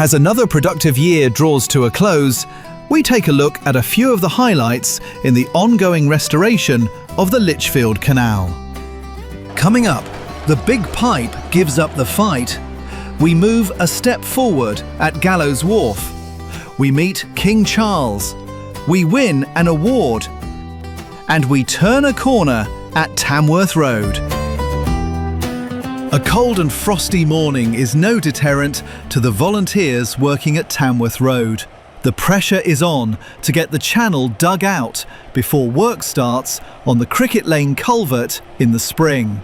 As another productive year draws to a close, we take a look at a few of the highlights in the ongoing restoration of the Lichfield Canal. Coming up, the big pipe gives up the fight. We move a step forward at Gallows Wharf. We meet King Charles. We win an award. And we turn a corner at Tamworth Road. A cold and frosty morning is no deterrent to the volunteers working at Tamworth Road. The pressure is on to get the channel dug out before work starts on the Cricket Lane culvert in the spring.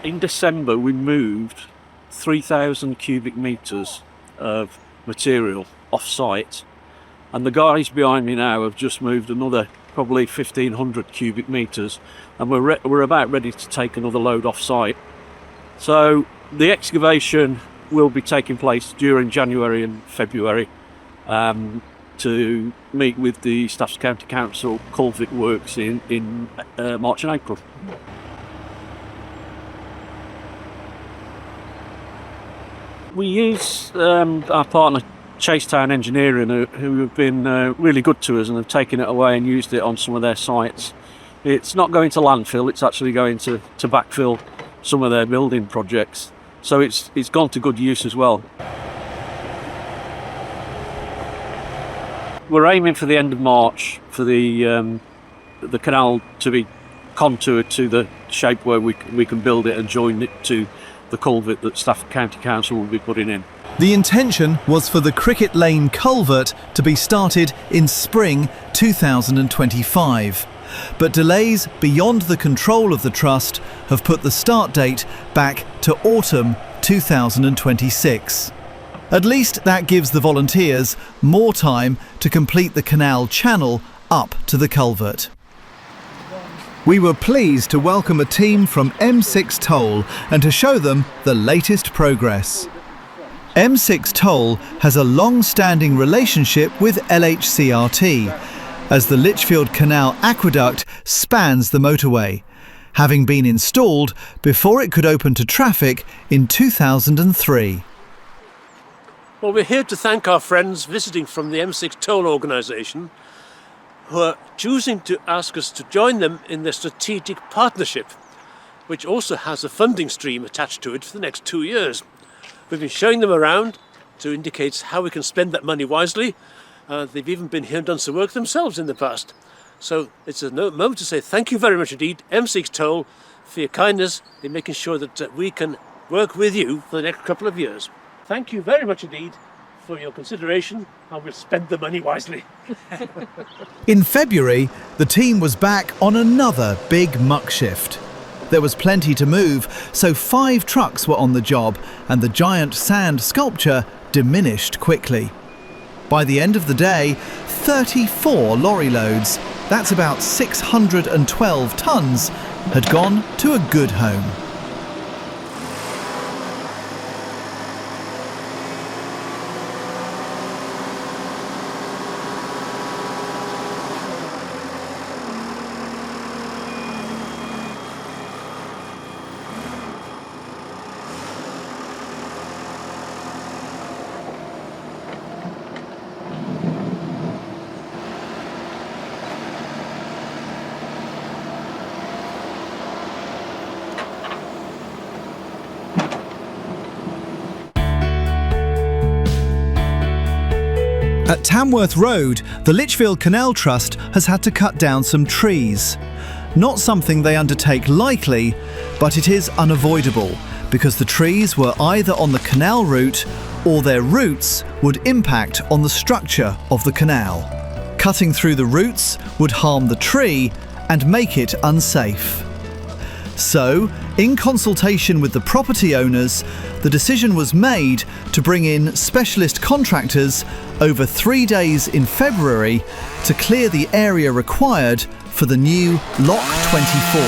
In December we moved 3,000 cubic metres of material off-site, and the guys behind me now have just moved another probably 1,500 cubic metres, and we're about ready to take another load off-site. So the excavation will be taking place during January and February to meet with the Staffs County Council culvert works in March and April. We use our partner Chasetown Engineering, who have been really good to us and have taken it away and used it on some of their sites. It's not going to landfill, it's actually going to backfill some of their building projects. So it's gone to good use as well. We're aiming for the end of March for the canal to be contoured to the shape where we can build it and join it to the culvert that Staffs County Council will be putting in. The intention was for the Cricket Lane culvert to be started in spring 2025, but delays beyond the control of the Trust have put the start date back to autumn 2026. At least that gives the volunteers more time to complete the canal channel up to the culvert. We were pleased to welcome a team from M6 Toll and to show them the latest progress. M6 Toll has a long-standing relationship with LHCRT, as the Lichfield Canal Aqueduct spans the motorway, having been installed before it could open to traffic in 2003. Well, we're here to thank our friends visiting from the M6 Toll organisation, who are choosing to ask us to join them in their strategic partnership, which also has a funding stream attached to it for the next 2 years. We've been showing them around to indicate how we can spend that money wisely. They've even been here and done some work themselves in the past. So it's a moment to say thank you very much indeed, M6 Toll, for your kindness in making sure that we can work with you for the next couple of years. Thank you very much indeed for your consideration, and we'll spend the money wisely. In February, the team was back on another big muck shift. There was plenty to move, so 5 trucks were on the job, and the giant sand sculpture diminished quickly. By the end of the day, 34 lorry loads, that's about 612 tonnes, had gone to a good home. At Tamworth Road, the Lichfield Canal Trust has had to cut down some trees. Not something they undertake lightly, but it is unavoidable because the trees were either on the canal route or their roots would impact on the structure of the canal. Cutting through the roots would harm the tree and make it unsafe. So, in consultation with the property owners, the decision was made to bring in specialist contractors over 3 days in February to clear the area required for the new Lock 24.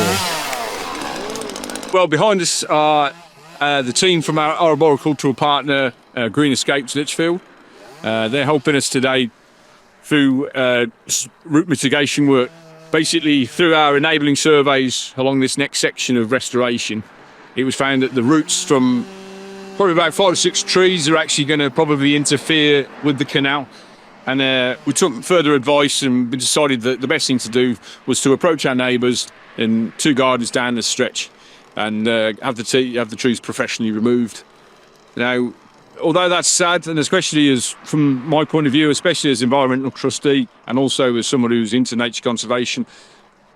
Well, behind us are the team from our arboricultural partner, Green Escapes Lichfield. They're helping us today through root mitigation work. Basically, through our enabling surveys along this next section of restoration, it was found that the roots from probably about 5 or 6 trees are actually going to probably interfere with the canal. And we took further advice and we decided that the best thing to do was to approach our neighbours in 2 gardens down the stretch and have the trees professionally removed. Now, although that's sad, and especially as from my point of view, especially as environmental trustee and also as someone who's into nature conservation,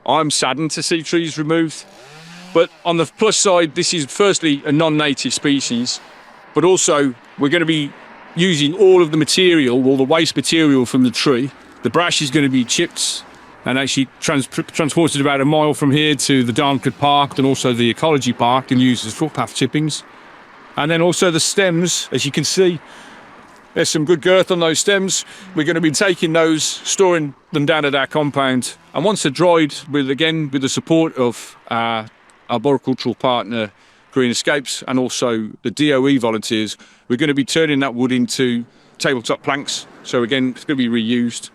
I'm saddened to see trees removed. But on the plus side, this is firstly a non-native species, but also we're going to be using all of the material, all the waste material from the tree. The brash is going to be chipped and actually transported about a mile from here to the Darnford Park and also the Ecology Park and used as footpath chippings. And then also the stems, as you can see, there's some good girth on those stems. We're going to be taking those, storing them down at our compound. And once they're dried, with the support of our arboricultural partner, Green Escapes, and also the DOE volunteers, we're going to be turning that wood into tabletop planks. So again, it's going to be reused.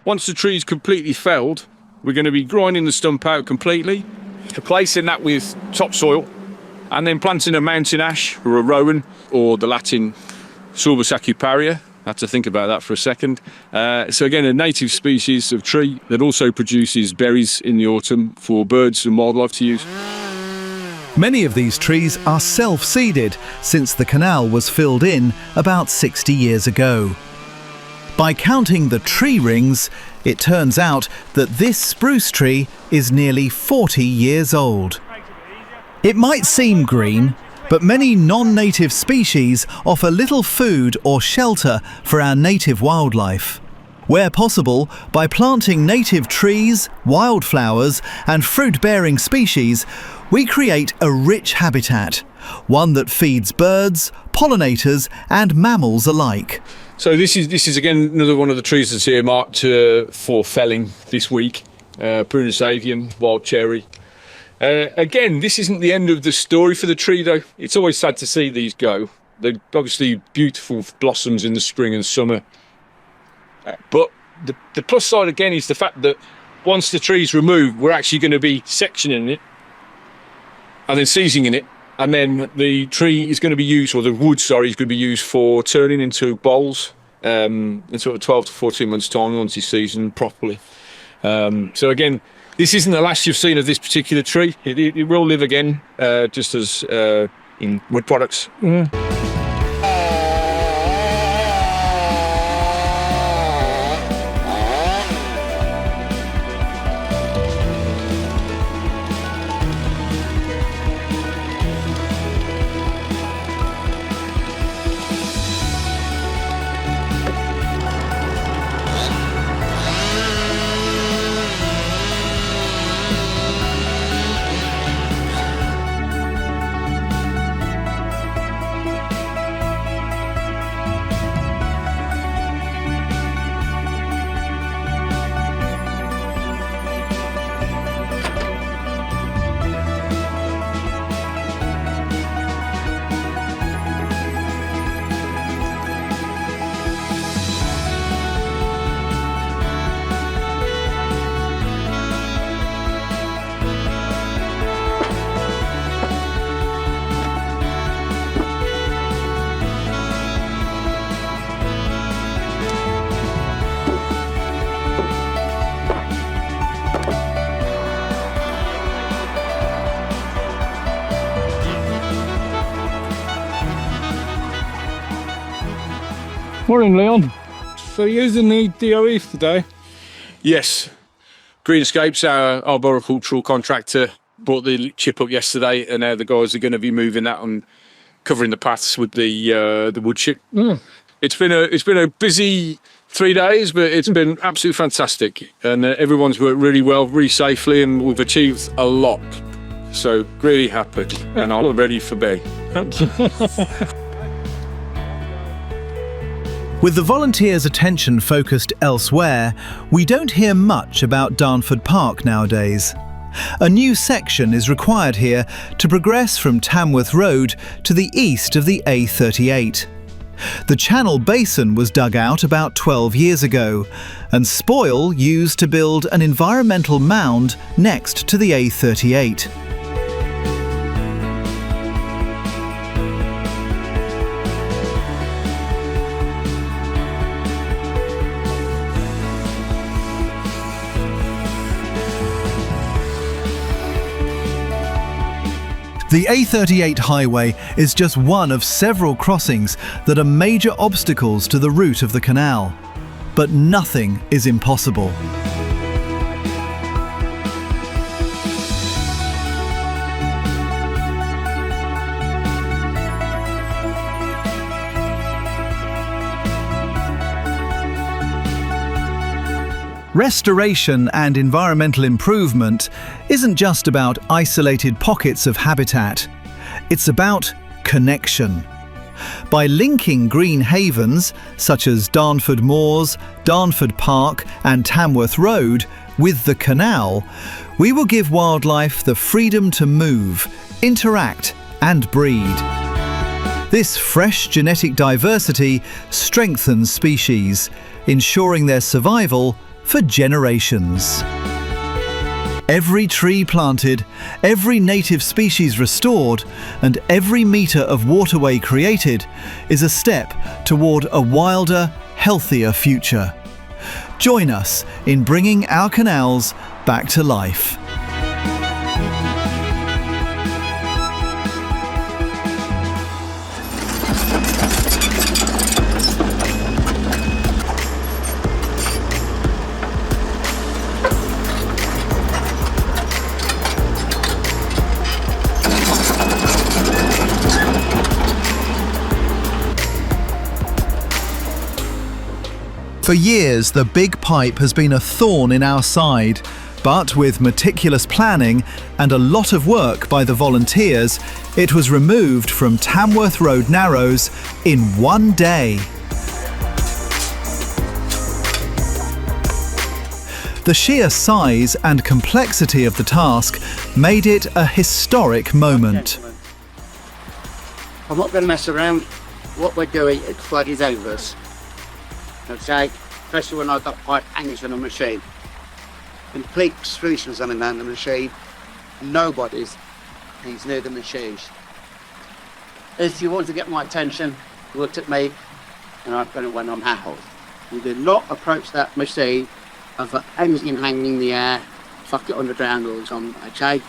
Once the tree's completely felled, we're going to be grinding the stump out completely, replacing that with topsoil, and then planting a mountain ash or a rowan or the Latin Silva saccuparia. I had to think about that for a second. So again, a native species of tree that also produces berries in the autumn for birds and wildlife to use. Many of these trees are self-seeded since the canal was filled in about 60 years ago. By counting the tree rings, it turns out that this spruce tree is nearly 40 years old. It might seem green, but many non-native species offer little food or shelter for our native wildlife. Where possible, by planting native trees, wildflowers and fruit-bearing species, we create a rich habitat, one that feeds birds, pollinators and mammals alike. So this is again another one of the trees that's earmarked for felling this week. Prunus avium, wild cherry. Again, this isn't the end of the story for the tree though. It's always sad to see these go. They're obviously beautiful blossoms in the spring and summer. But the plus side again is the fact that once the tree's removed, we're actually going to be sectioning it and then seizing it, and then the tree is going to be used, or the wood, sorry, is going to be used for turning into bowls in sort of 12 to 14 months' time once it's seasoned properly. So again, this isn't the last you've seen of this particular tree. It will live again, just as in wood products. Morning, Leon. So you're using the DOE today? Yes. Green Escapes, our arboricultural contractor, brought the chip up yesterday, and now the guys are going to be moving that and covering the paths with the wood chip. It's been a busy 3 days, but it's been absolutely fantastic, and everyone's worked really well, really safely, and we've achieved a lot. So really happy, and I'm ready for bed. With the volunteers' attention focused elsewhere, we don't hear much about Darnford Park nowadays. A new section is required here to progress from Tamworth Road to the east of the A38. The Channel Basin was dug out about 12 years ago, and spoil used to build an environmental mound next to the A38. The A38 highway is just one of several crossings that are major obstacles to the route of the canal. But nothing is impossible. Restoration and environmental improvement isn't just about isolated pockets of habitat. It's about connection. By linking green havens, such as Darnford Moors, Darnford Park and Tamworth Road, with the canal, we will give wildlife the freedom to move, interact and breed. This fresh genetic diversity strengthens species, ensuring their survival for generations. Every tree planted, every native species restored, and every metre of waterway created is a step toward a wilder, healthier future. Join us in bringing our canals back to life. For years, the big pipe has been a thorn in our side, but with meticulous planning and a lot of work by the volunteers, it was removed from Tamworth Road Narrows in one day. The sheer size and complexity of the task made it a historic moment. I'm not going to mess around. What we're doing, it's flood is over us. Okay, especially when I've got pipe hangers on a machine. Complete solutions on the machine. Nobody's near the machines. If you want to get my attention, look at me, and I've done it when I'm hammered. You do not approach that machine and for anything hanging in the air, fuck it on the ground all the time, okay?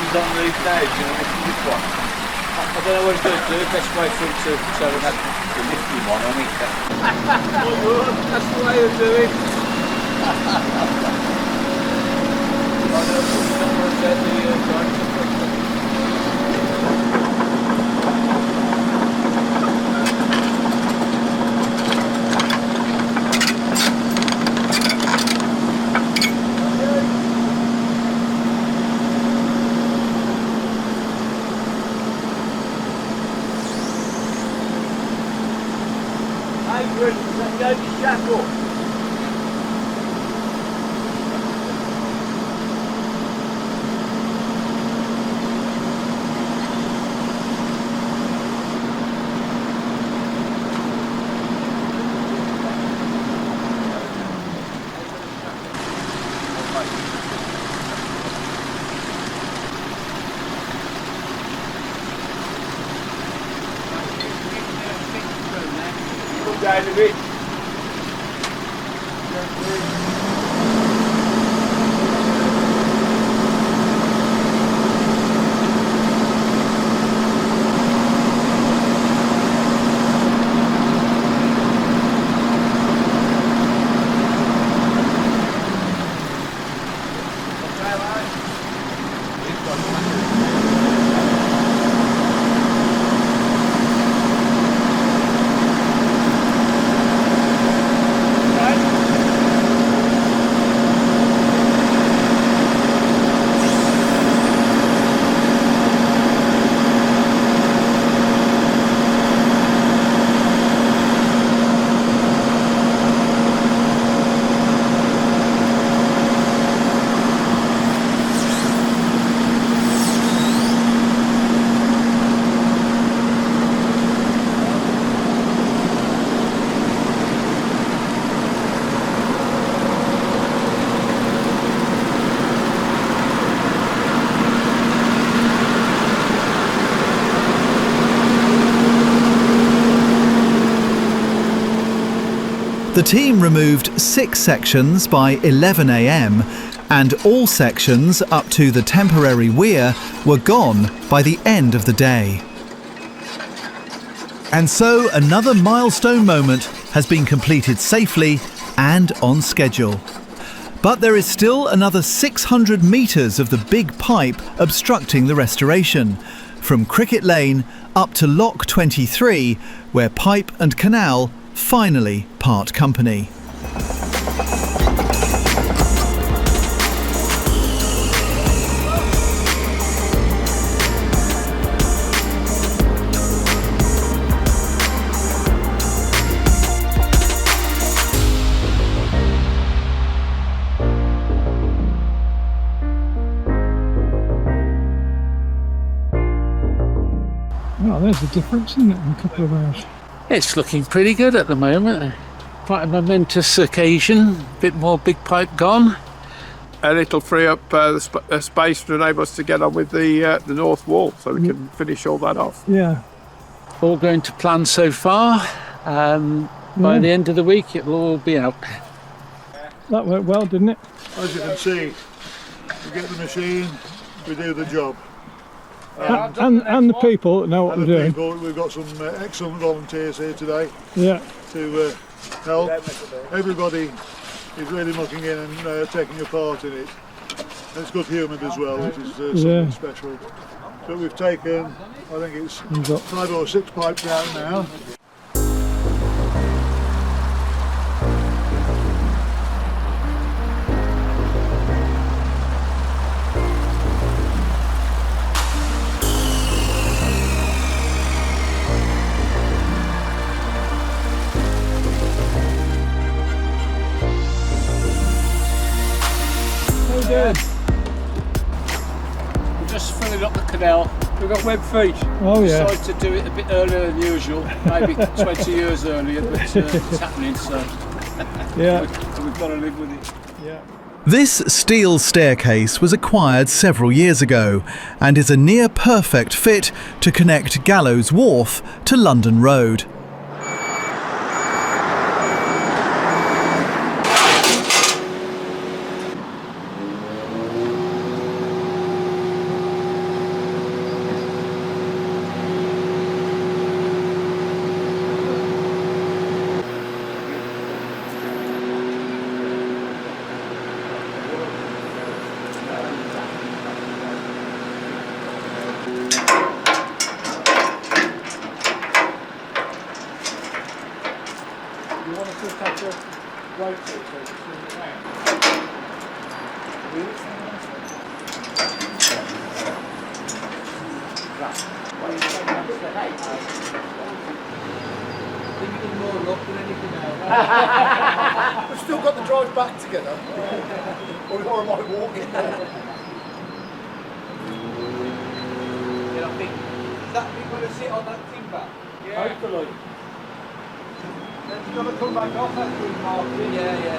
he's on the roof now, you know, this one. I don't know what he's going to do. Best way for him to tell him that to lift him on, I think. That's the way of doing. Down a bit. The team removed 6 sections by 11 a.m. and all sections up to the temporary weir were gone by the end of the day. And so another milestone moment has been completed safely and on schedule. But there is still another 600 metres of the big pipe obstructing the restoration, from Cricket Lane up to Lock 23, where pipe and canal finally part company. Oh, there's a difference, isn't it, in a couple of hours? It's looking pretty good at the moment. Quite a momentous occasion. A bit more big pipe gone. And it'll free up the space to enable us to get on with the north wall, so we can finish all that off. Yeah. All going to plan so far. By the end of the week, it'll all be out. That went well, didn't it? As you can see, we get the machine, we do the job. And the people that know what And they're the doing. people, we've got some excellent volunteers here today Yeah. to help. Everybody is really mucking in and taking a part in it. And it's good humoured as well, which is something special. But we've taken, I think it's 5 or 6 pipes out now. We're just filling up the canal. We've got web feet. Oh yeah. Decided to do it a bit earlier than usual, maybe 20 years earlier, but it's happening, so Yeah. we've got to live with it. Yeah. This steel staircase was acquired several years ago and is a near perfect fit to connect Gallows Wharf to London Road. You want to just have to rotate so you can swing it around. We've still got the drive back together. Or am I walking there? Yeah, I think, is that big going to sit on that timber? Yeah. Hopefully. Then you've got to come back off that green market. Yeah.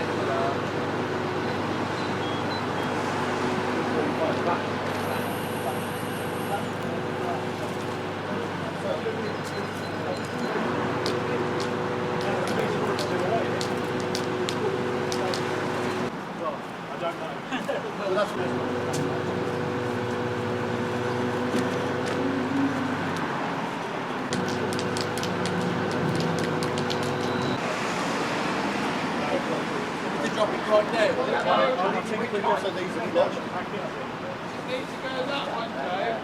Drop it right now. So these are flush. Needs to go that one, Dave.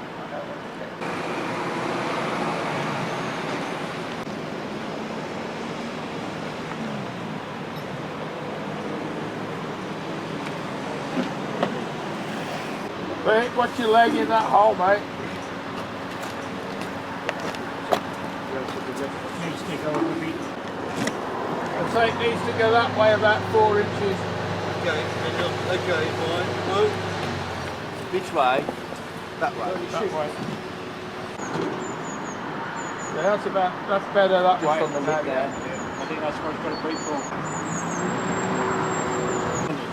Mate, watch your leg in that hole, mate. I say it needs to go that way about 4 inches. Okay, fine. Move. Which way? That way. That way. Yeah, that's better that way. On the left there. I think that's what it's got to be for.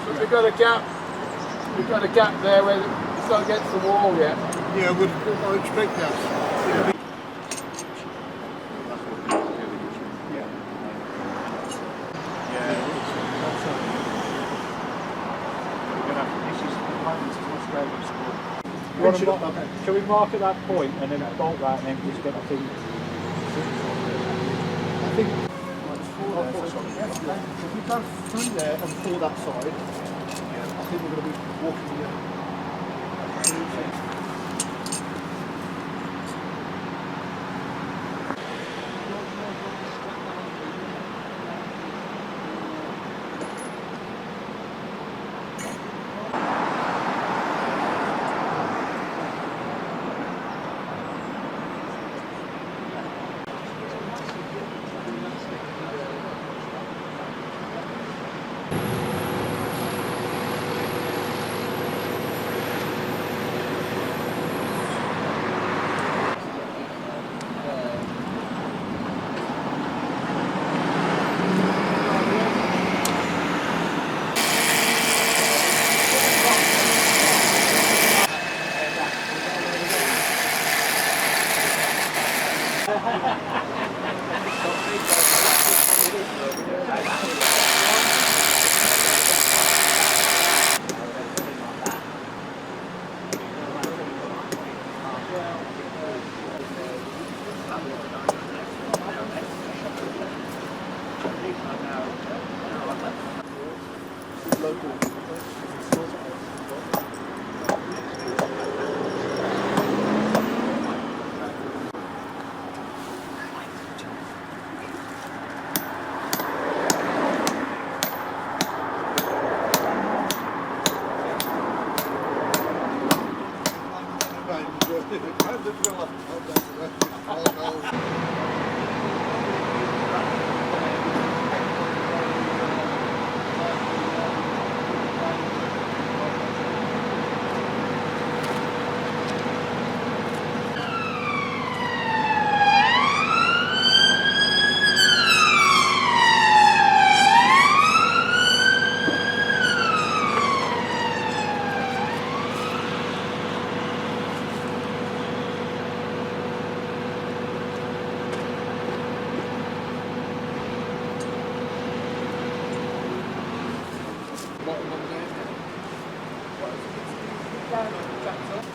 But we've got a gap. We've got a gap there where it's not against the wall yet. Yeah, I expect that. Shall we mark at that point and then bolt that and then just get the thing? I think if we go through there and pull that side, I think we're going to be walking here.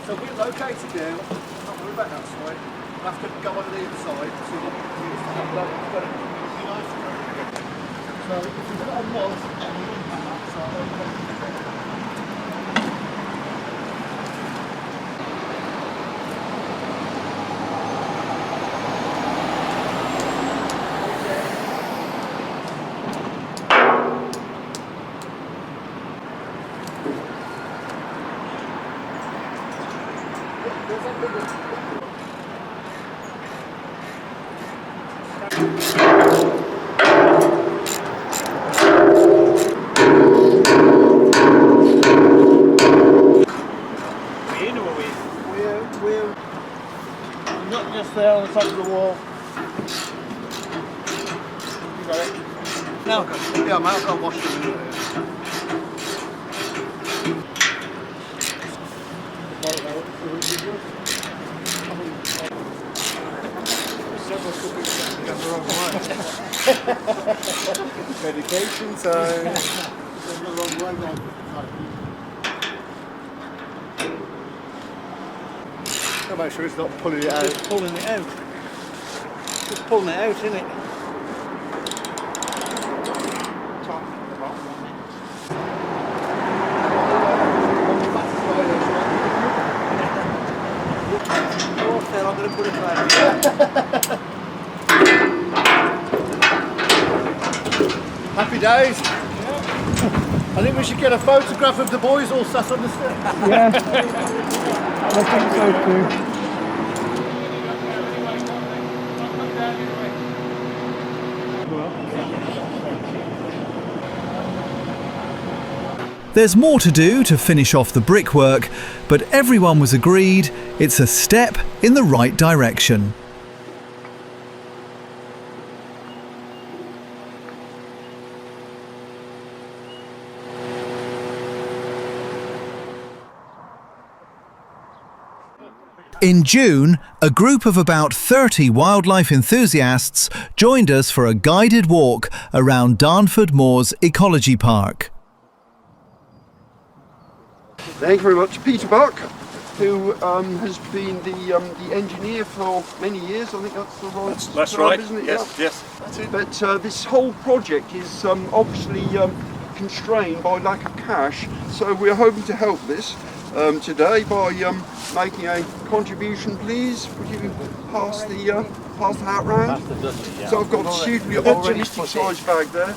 So we're located now, not worry about that side. We'll have to go on the other side to see what we can use. So if we put it on one, then we wouldn't have that side. No. Yeah, mate, I've got to wash them. Medication time. Gotta make sure it's not pulling it out. Just pulling it out. Just pulling it out, isn't it? I'm going to put it back. Happy days. I think we should get a photograph of the boys all sat on the stairs. Yeah, I think so too. There's more to do to finish off the brickwork, but everyone was agreed it's a step in the right direction. In June, a group of about 30 wildlife enthusiasts joined us for a guided walk around Darnford Moors Ecology Park. Thank you very much. Peter Buck, who has been the engineer for many years. I think that's the right That's term, right. isn't it? Yes, Yeah. yes. That's it. But this whole project is obviously constrained by lack of cash, so we're hoping to help this today by making a contribution. Please, would you pass the hat round? So I've got a suitably optimistic size bag there.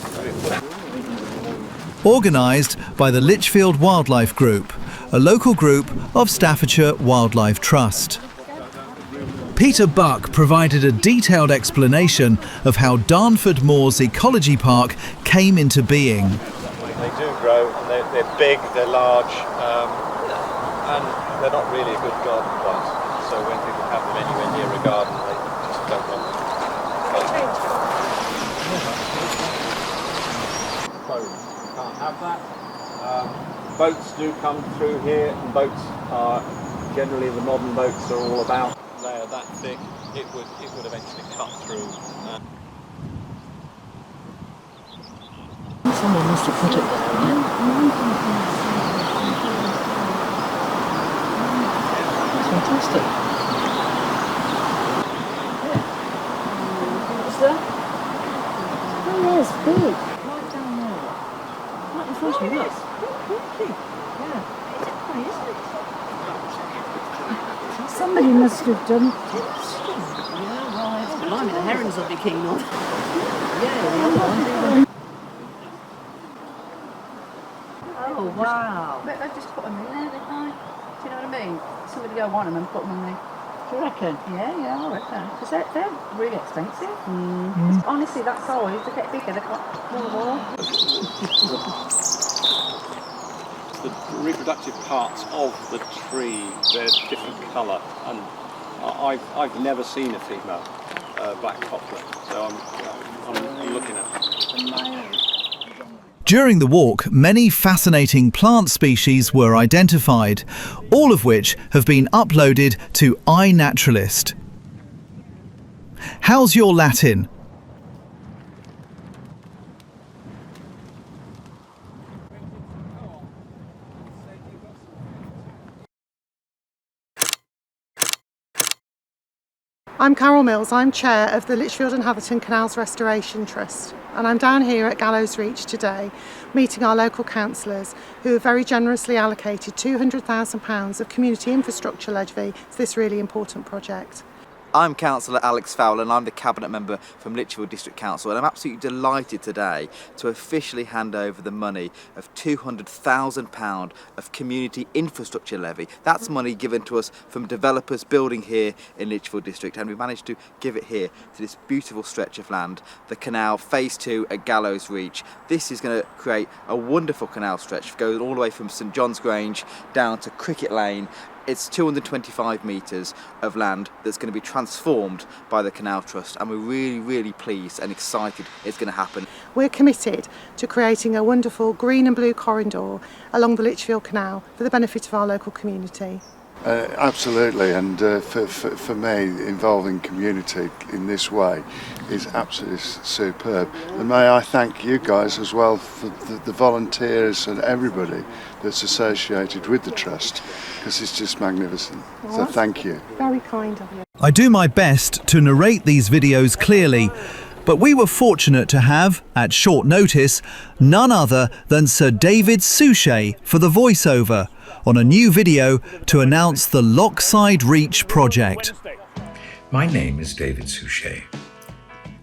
Organised by the Lichfield Wildlife Group, a local group of Staffordshire Wildlife Trust. Peter Buck provided a detailed explanation of how Darnford Moors Ecology Park came into being. They do grow, and they're big, they're large, and they're not really a good garden plant. So when people have them anywhere near a garden, they just don't want them. Can't have that. Boats do come through here, and boats are generally, the modern boats are all about. They are that thick, it would eventually cut through. Someone must have put it there. That's fantastic. What's that? Oh yeah, it's big. Right down there. Right in front of me, look. Yeah. Somebody must have done. Yeah, right. Blimey, the herons will be keen on. Yeah, the other one. Oh, wow. But they've just put them in there, didn't they? Do you know what I mean? Somebody go want them and put them in there. Do you reckon? Yeah, I reckon. Because they're really expensive. Mm. Honestly, that size, they get bigger, they got more and more. The reproductive parts of the tree, they're different colour, and I've never seen a female black poplar, so I'm looking at it. During the walk, many fascinating plant species were identified, all of which have been uploaded to iNaturalist. How's your Latin? I'm Carol Mills, I'm Chair of the Lichfield and Hatherton Canals Restoration Trust, and I'm down here at Gallows Reach today meeting our local councillors who have very generously allocated £200,000 of community infrastructure levy to this really important project. I'm Councillor Alex Fowler and I'm the Cabinet Member from Lichfield District Council, and I'm absolutely delighted today to officially hand over the money of £200,000 of community infrastructure levy. That's money given to us from developers building here in Lichfield District, and we managed to give it here to this beautiful stretch of land, the canal Phase 2 at Gallows Reach. This is going to create a wonderful canal stretch going all the way from St John's Grange down to Cricket Lane It's 225 metres of land that's going to be transformed by the Canal Trust, and we're really, really pleased and excited it's going to happen. We're committed to creating a wonderful green and blue corridor along the Lichfield Canal for the benefit of our local community. Absolutely, and for me, involving community in this way is absolutely superb. And may I thank you guys as well for the volunteers and everybody that's associated with the Trust, because it's just magnificent. So thank you. Very kind of you. I do my best to narrate these videos clearly, but we were fortunate to have, at short notice, none other than Sir David Suchet for the voiceover on a new video to announce the Lochside Reach project. My name is David Suchet,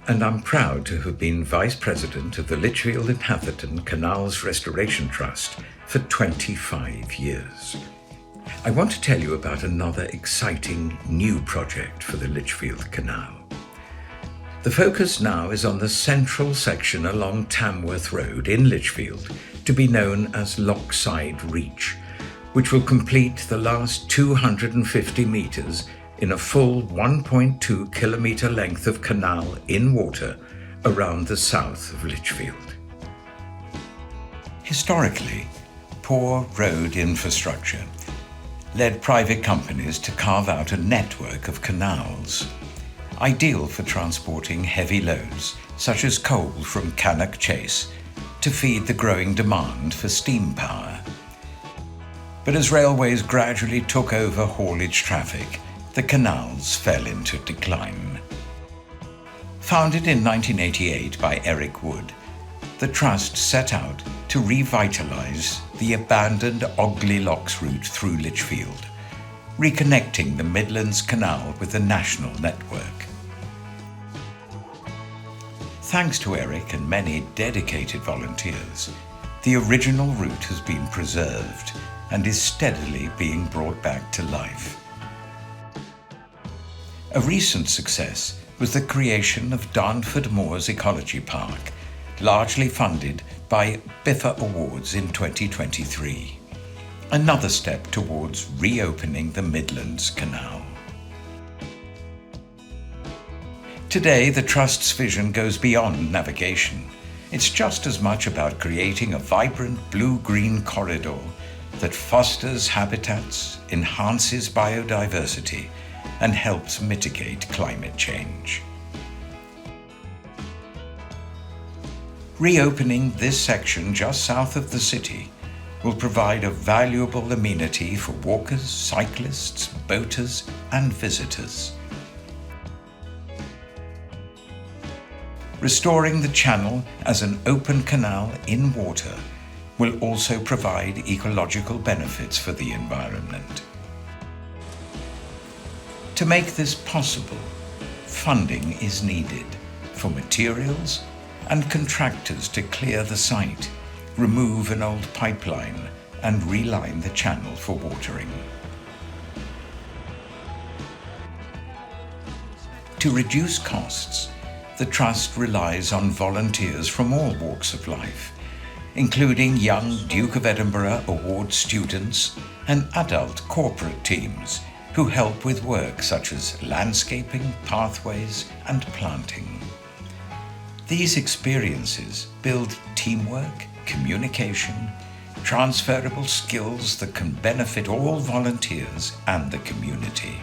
and I'm proud to have been Vice President of the Lichfield and Hatherton Canals Restoration Trust for 25 years. I want to tell you about another exciting new project for the Lichfield Canal. The focus now is on the central section along Tamworth Road in Lichfield, to be known as Lochside Reach, which will complete the last 250 metres in a full 1.2 kilometre length of canal in water around the south of Lichfield. Historically, poor road infrastructure led private companies to carve out a network of canals, ideal for transporting heavy loads such as coal from Cannock Chase to feed the growing demand for steam power. But as railways gradually took over haulage traffic, the canals fell into decline. Founded in 1988 by Eric Wood, the Trust set out to revitalise the abandoned Ogley Locks route through Lichfield, reconnecting the Midlands Canal with the national network. Thanks to Eric and many dedicated volunteers, the original route has been preserved and is steadily being brought back to life. A recent success was the creation of Darnford Moors Ecology Park, largely funded by BIFA Awards in 2023. Another step towards reopening the Midlands Canal. Today, the Trust's vision goes beyond navigation. It's just as much about creating a vibrant blue-green corridor that fosters habitats, enhances biodiversity, and helps mitigate climate change. Reopening this section just south of the city will provide a valuable amenity for walkers, cyclists, boaters, and visitors. Restoring the channel as an open canal in water will also provide ecological benefits for the environment. To make this possible, funding is needed for materials and contractors to clear the site, remove an old pipeline, and reline the channel for watering. To reduce costs, the Trust relies on volunteers from all walks of life, including young Duke of Edinburgh Award students and adult corporate teams who help with work such as landscaping, pathways, and planting. These experiences build teamwork, communication, transferable skills that can benefit all volunteers and the community.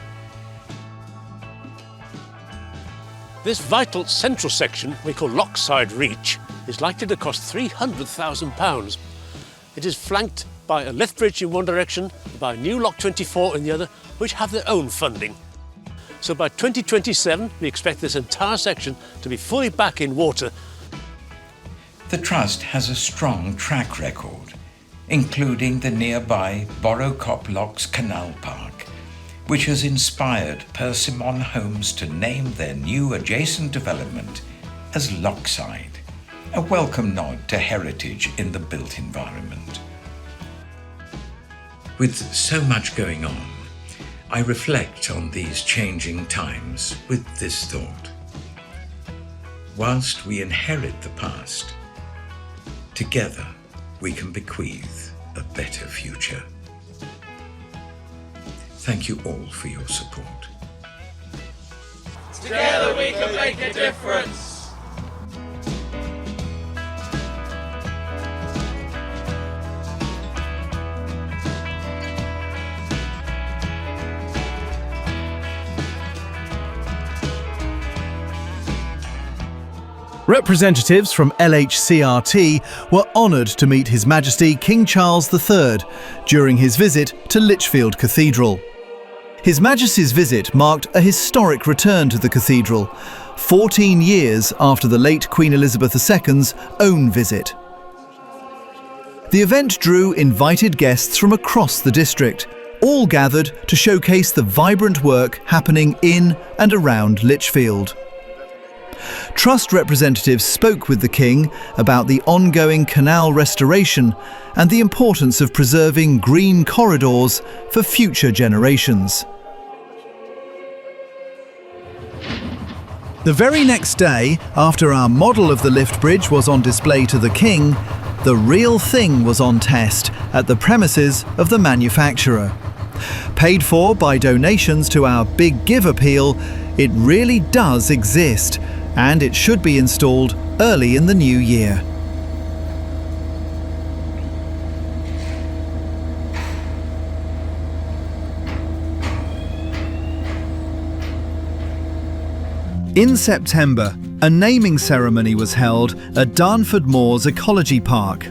This vital central section we call Lochside Reach is likely to cost £300,000. It is flanked by a lift bridge in one direction and by a new Loch 24 in the other, which have their own funding. So by 2027, we expect this entire section to be fully back in water. The Trust has a strong track record, including the nearby Borrowcop Locks Canal Park, which has inspired Persimmon Homes to name their new adjacent development as Lochside, a welcome nod to heritage in the built environment. With so much going on, I reflect on these changing times with this thought. Whilst we inherit the past, together we can bequeath a better future. Thank you all for your support. Together we can make a difference. Representatives from LHCRT were honoured to meet His Majesty King Charles III during his visit to Lichfield Cathedral. His Majesty's visit marked a historic return to the cathedral, 14 years after the late Queen Elizabeth II's own visit. The event drew invited guests from across the district, all gathered to showcase the vibrant work happening in and around Lichfield. Trust representatives spoke with the King about the ongoing canal restoration and the importance of preserving green corridors for future generations. The very next day, after our model of the lift bridge was on display to the King, the real thing was on test at the premises of the manufacturer. Paid for by donations to our Big Give appeal, it really does exist, and it should be installed early in the new year. In September, a naming ceremony was held at Darnford Moors Ecology Park.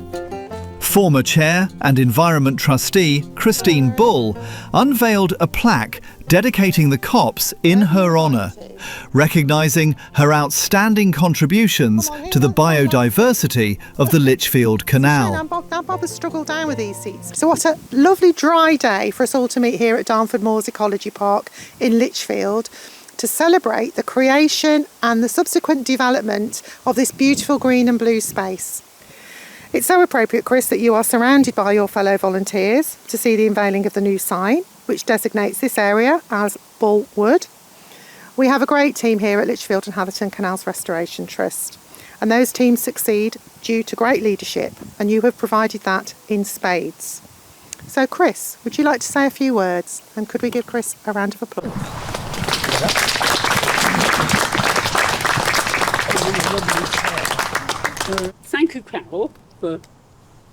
Former Chair and Environment Trustee Christine Bull unveiled a plaque dedicating the copse in her honour, recognising her outstanding contributions to the biodiversity of the Lichfield Canal. Now Bob has struggled down with these seats. So what a lovely dry day for us all to meet here at Darnford Moors Ecology Park in Lichfield to celebrate the creation and the subsequent development of this beautiful green and blue space. It's so appropriate, Chris, that you are surrounded by your fellow volunteers to see the unveiling of the new sign, which designates this area as Bull Wood. We have a great team here at Lichfield and Hatherton Canals Restoration Trust, and those teams succeed due to great leadership, and you have provided that in spades. So Chris, would you like to say a few words, and could we give Chris a round of applause? Thank you, Carol, for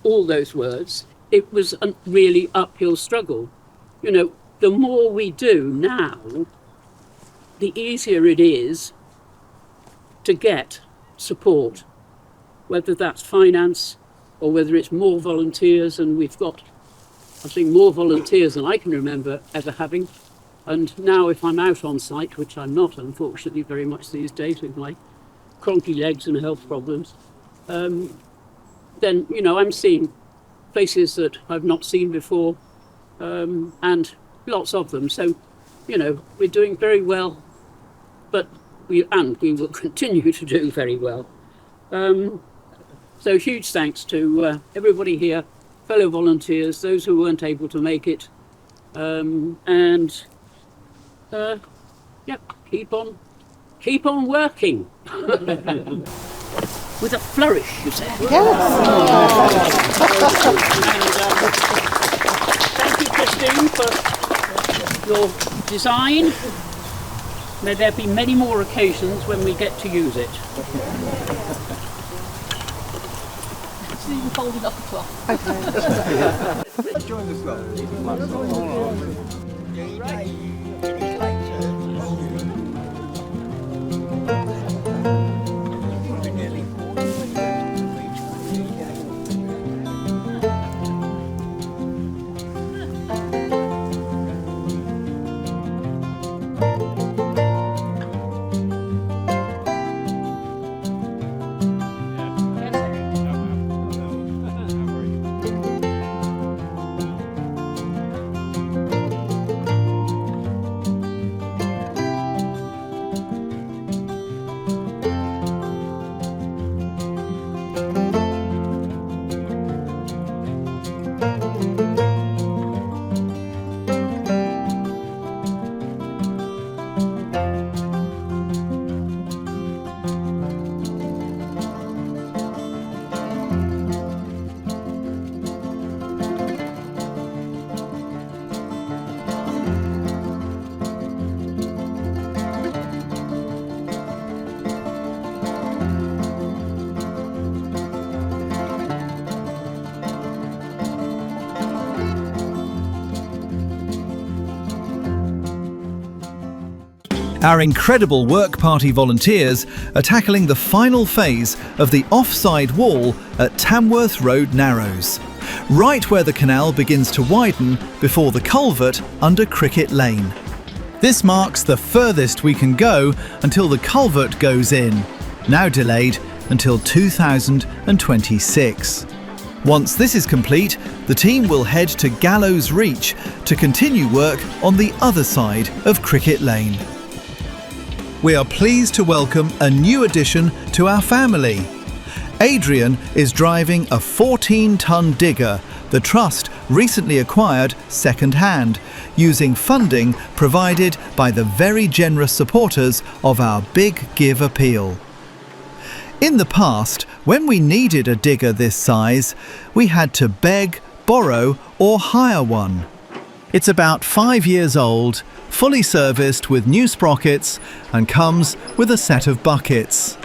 all those words. It was a really uphill struggle. You know, the more we do now, the easier it is to get support, whether that's finance or whether it's more volunteers, and we've got, I think, more volunteers than I can remember ever having. And now if I'm out on site, which I'm not, unfortunately, very much these days with my cronky legs and health problems, then, you know, I'm seeing places that I've not seen before, and lots of them. So, you know, we're doing very well, but we will continue to do very well. So huge thanks to everybody here, fellow volunteers, those who weren't able to make it, yeah, keep on working. With a flourish, you say. Yes. Thank you, Christine, for your design. May there be many more occasions when we get to use it. It's even folded off the cloth. Okay. Let's join this lot. Our incredible work party volunteers are tackling the final phase of the offside wall at Tamworth Road Narrows, right where the canal begins to widen before the culvert under Cricket Lane. This marks the furthest we can go until the culvert goes in, now delayed until 2026. Once this is complete, the team will head to Gallows Reach to continue work on the other side of Cricket Lane. We are pleased to welcome a new addition to our family. Adrian is driving a 14-ton digger the Trust recently acquired second-hand, using funding provided by the very generous supporters of our Big Give appeal. In the past, when we needed a digger this size, we had to beg, borrow or hire one. It's about 5 years old, fully serviced with new sprockets and comes with a set of buckets.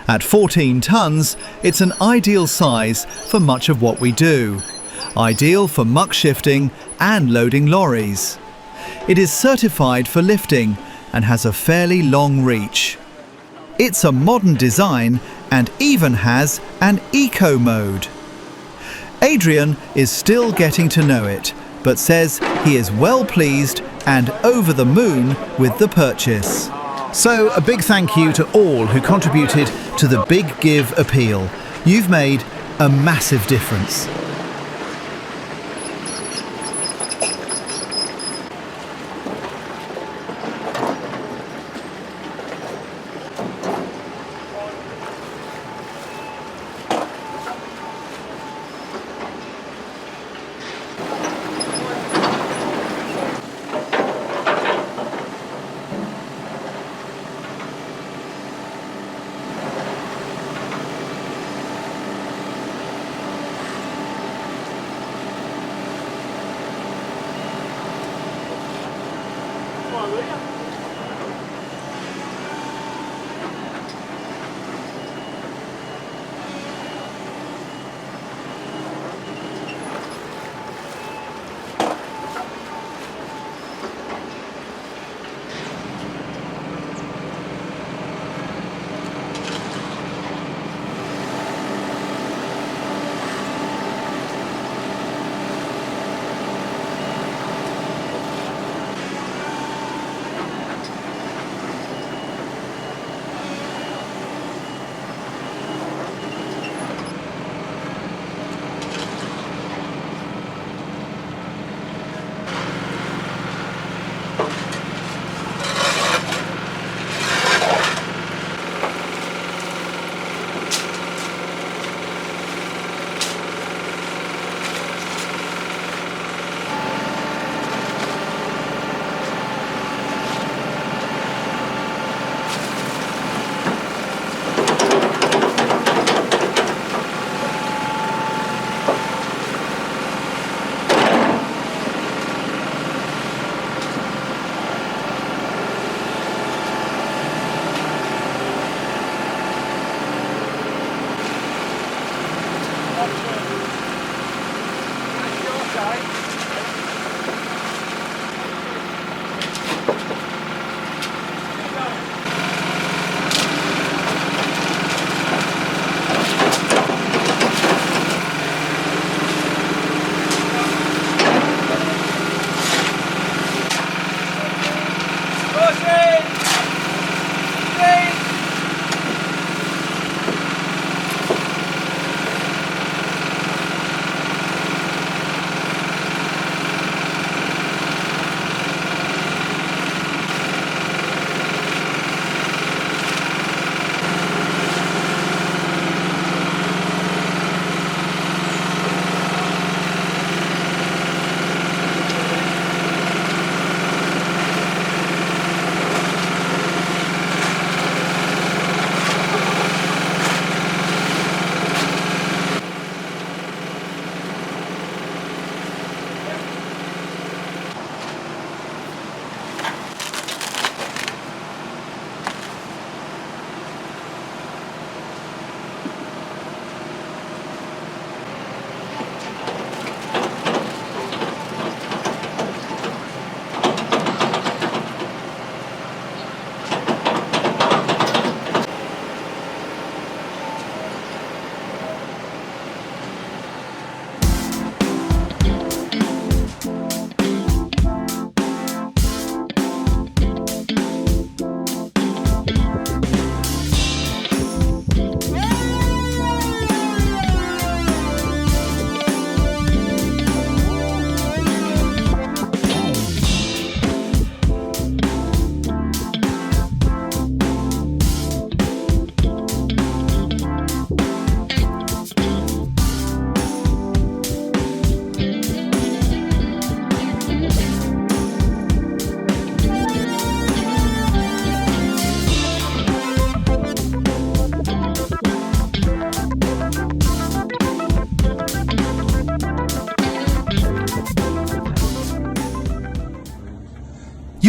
At 14 tons, it's an ideal size for much of what we do. Ideal for muck shifting and loading lorries. It is certified for lifting and has a fairly long reach. It's a modern design and even has an eco mode. Adrian is still getting to know it, but says he is well pleased and over the moon with the purchase. So a big thank you to all who contributed to the Big Give appeal. You've made a massive difference.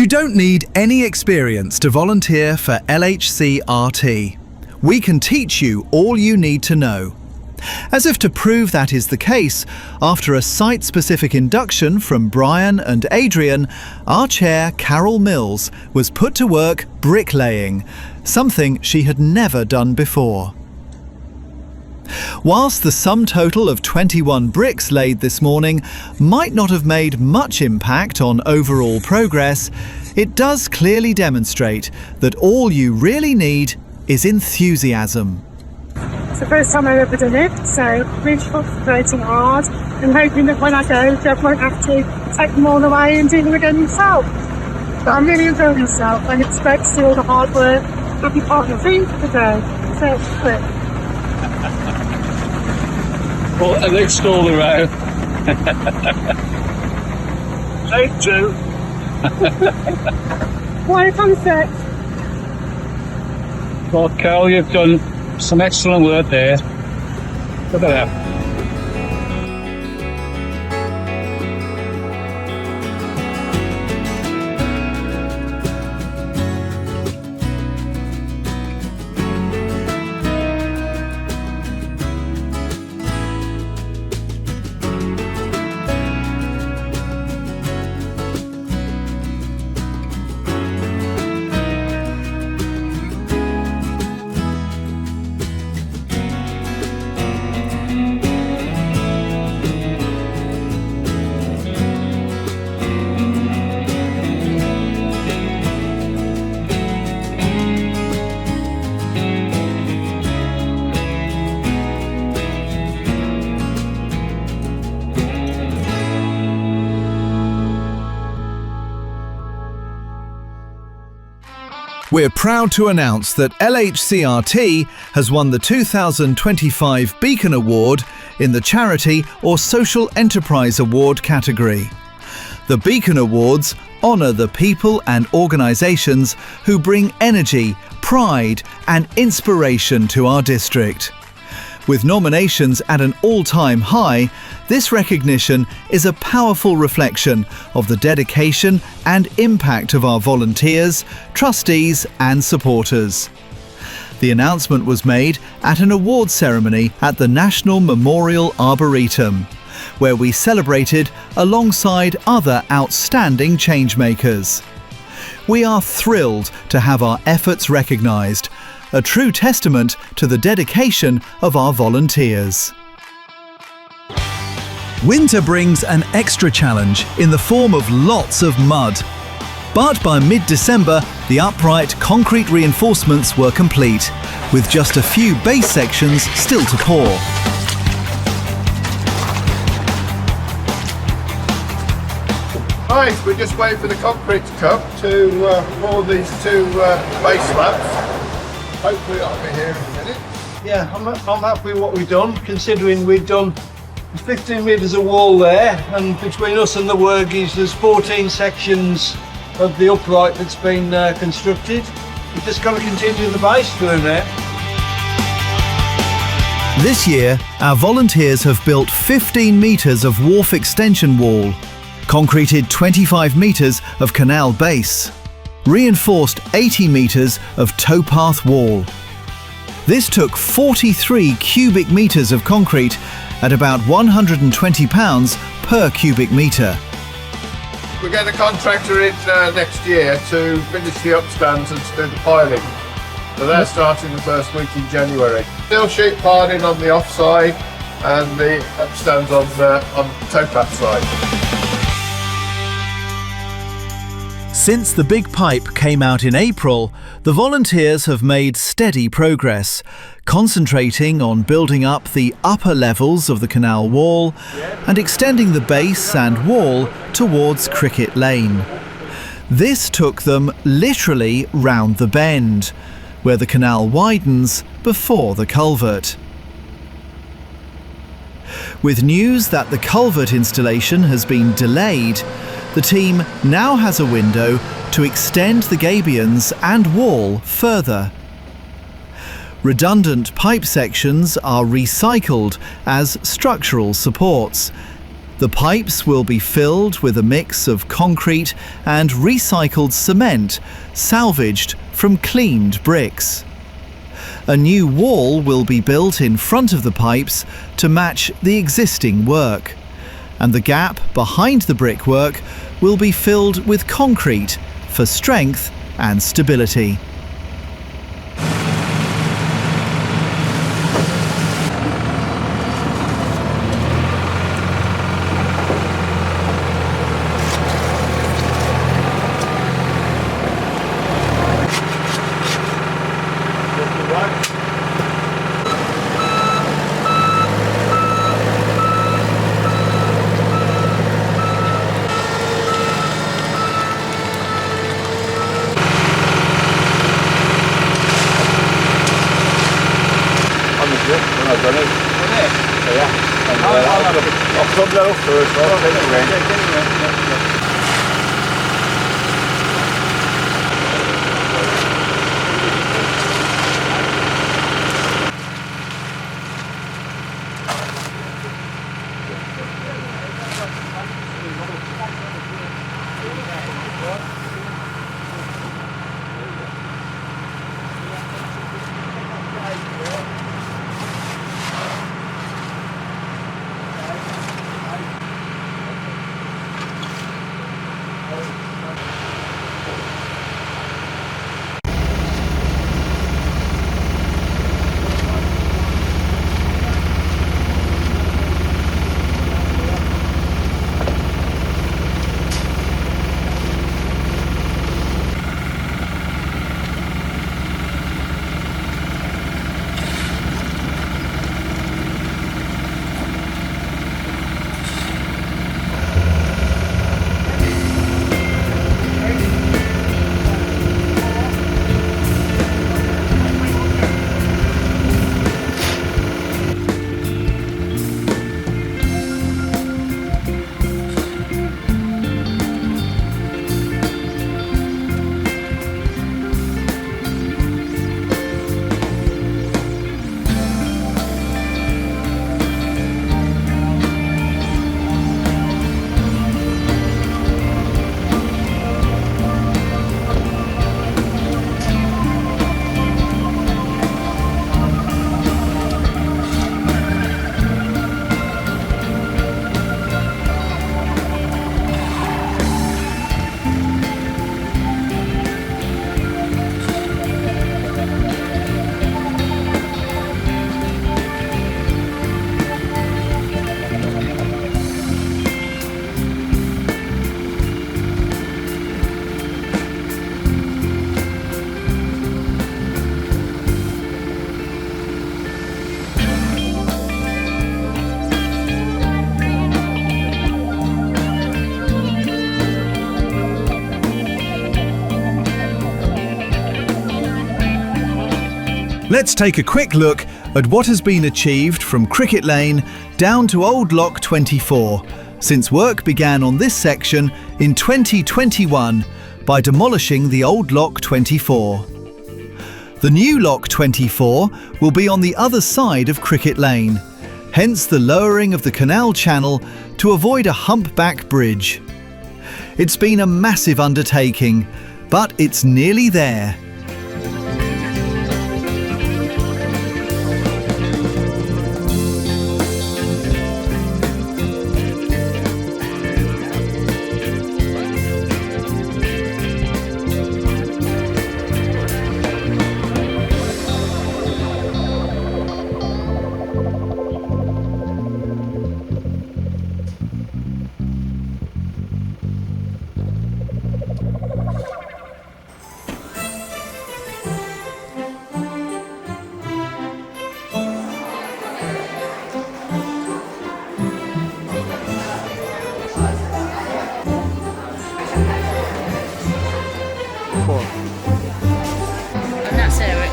You don't need any experience to volunteer for LHCRT. We can teach you all you need to know. As if to prove that is the case, after a site-specific induction from Brian and Adrian, our chair, Carol Mills, was put to work bricklaying, something she had never done before. Whilst the sum total of 21 bricks laid this morning might not have made much impact on overall progress, it does clearly demonstrate that all you really need is enthusiasm. It's the first time I've ever done it, so really concentrating hard and hoping that when I go, Jeff won't have to take them all away and do them again himself. But I'm really enjoying myself and expect to see all the hard work will be part of the theme for today. So it's quick. Well, let's all around. Take two. Quiet on set. Well, Carol, you've done some excellent work there. Look at that. We're proud to announce that LHCRT has won the 2025 Beacon Award in the Charity or Social Enterprise Award category. The Beacon Awards honour the people and organisations who bring energy, pride and inspiration to our district. With nominations at an all-time high, this recognition is a powerful reflection of the dedication and impact of our volunteers, trustees and supporters. The announcement was made at an awards ceremony at the National Memorial Arboretum, where we celebrated alongside other outstanding changemakers. We are thrilled to have our efforts recognised, a true testament to the dedication of our volunteers. Winter brings an extra challenge in the form of lots of mud. But by mid-December, the upright concrete reinforcements were complete, with just a few base sections still to pour. Right, we're just waiting for the concrete to come to pour these two base slabs. Hopefully I'll be here in a minute. Yeah, I'm happy with what we've done, considering we've done 15 metres of wall there, and between us and the workies there's 14 sections of the upright that's been constructed. We've just got to continue the base through there. This year, our volunteers have built 15 metres of wharf extension wall, concreted 25 metres of canal base, reinforced 80 metres of towpath wall. This took 43 cubic metres of concrete at about £120 per cubic metre. We're getting a contractor in next year to finish the upstands and to do the piling. So they're starting the first week in January. Steel sheet piling on the offside and the upstands on the towpath side. Since the big pipe came out in April, the volunteers have made steady progress, concentrating on building up the upper levels of the canal wall and extending the base and wall towards Cricket Lane. This took them literally round the bend, where the canal widens before the culvert. With news that the culvert installation has been delayed, the team now has a window to extend the gabions and wall further. Redundant pipe sections are recycled as structural supports. The pipes will be filled with a mix of concrete and recycled cement, salvaged from cleaned bricks. A new wall will be built in front of the pipes to match the existing work, and the gap behind the brickwork will be filled with concrete for strength and stability. I'll come down first, I'll take the rain. Let's take a quick look at what has been achieved from Cricket Lane down to Old Lock 24 since work began on this section in 2021 by demolishing the old Lock 24. The new Lock 24 will be on the other side of Cricket Lane, hence the lowering of the canal channel to avoid a humpback bridge. It's been a massive undertaking, but it's nearly there. And that's Eric.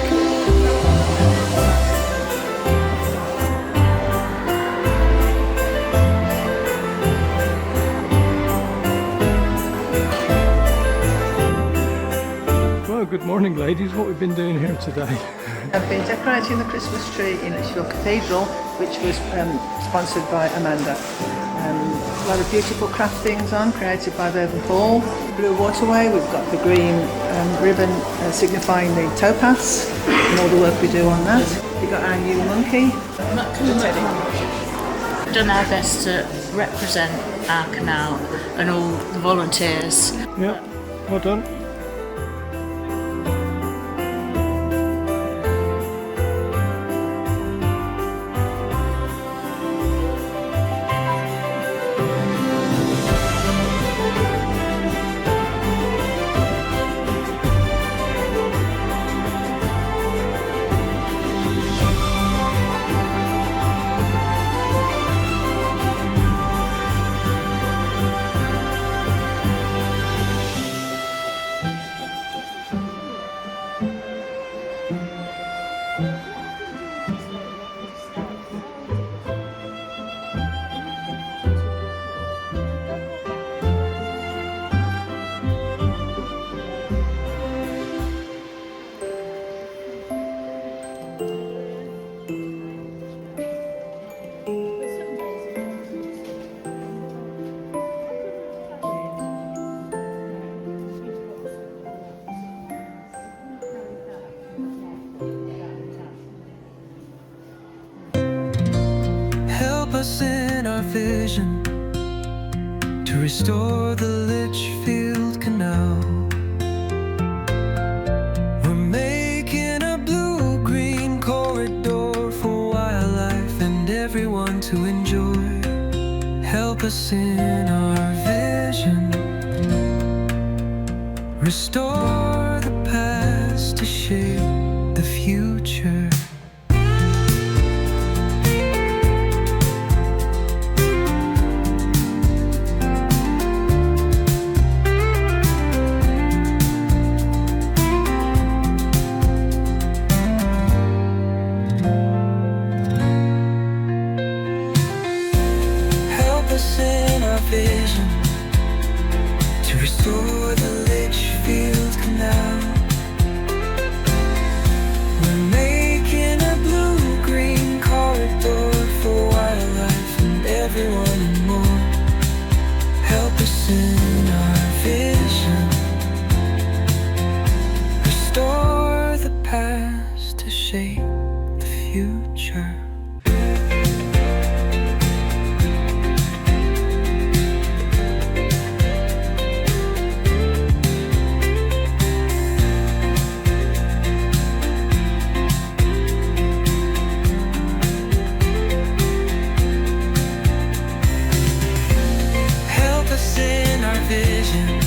Well, good morning ladies. What we've been doing here today I've been decorating the Christmas tree in Lichfield Cathedral, which was sponsored by Amanda. A lot of beautiful craft things on, created by Verban Paul. Blue Waterway, we've got the green ribbon signifying the towpaths and all the work we do on that. We've got our new monkey, the teddy. We've done our best to represent our canal and all the volunteers. Yeah, well done. Help us in our vision to restore the Litchfield Canal. We're making a blue-green corridor for wildlife and everyone to enjoy. Help us in our vision, restore the past to shape the future. Vision to restore the Litchfield Canal. We're making a blue-green corridor for wildlife and everyone and more. Help us in our vision, restore the past to shape the future. Vision